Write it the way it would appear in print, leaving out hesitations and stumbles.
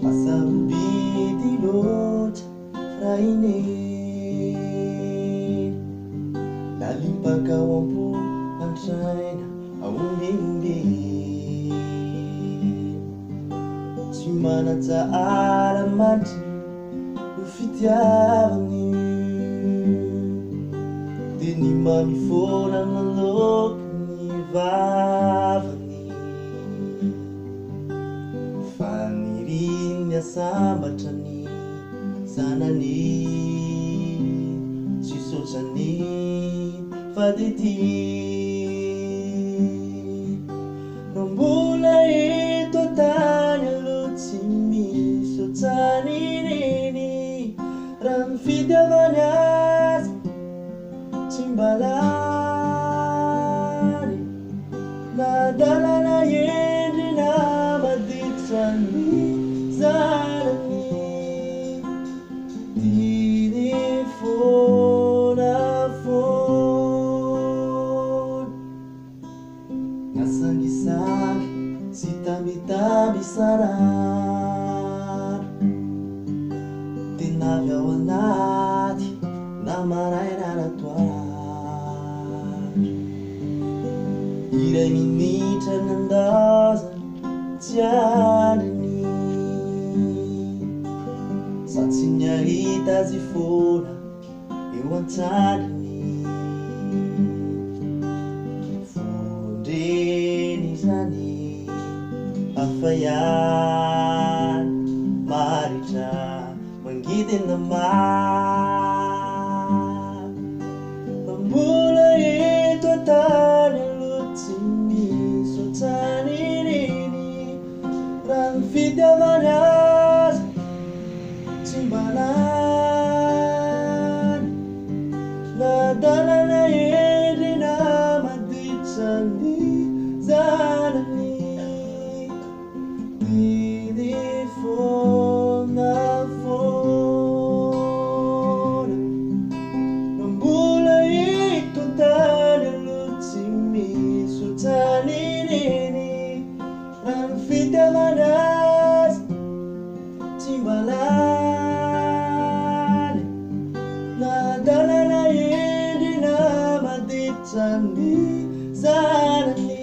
Asabubiti lot raine Lalimpakawampo antraina aombembe Tsy manatsara matry ho fitiavagny Dia ny mamifona naloko ny vavagny Faniriny asambatra ny zanany Tsy sotrany fadity No mbola eto tany aloha tsy misy ohatrany reny Raha ny fitiavany azy tsy mba lany Na dalana endrina maditra ny zanany Diny foana foana Nasangisangy sy tambitamby sarara Tena avy ao anaty na maraina na toara Iray minitra nandaza tsy aniny Sa tsy niahita azy foana eo an-tranony Fondreny zany hafa ihany maritra mangidina Mbola eto an-tany aloha tsy misy ohatrany reny Raha ny fitiavany azy tsy mba lany Na dalana endrina maditra ny zanany Diny foana foana No mbola eto an-tany aloha tsy misy ohatrany reny Raha ny fitiavany azy tsy mba lany Na dalana endrina maditra ny zanany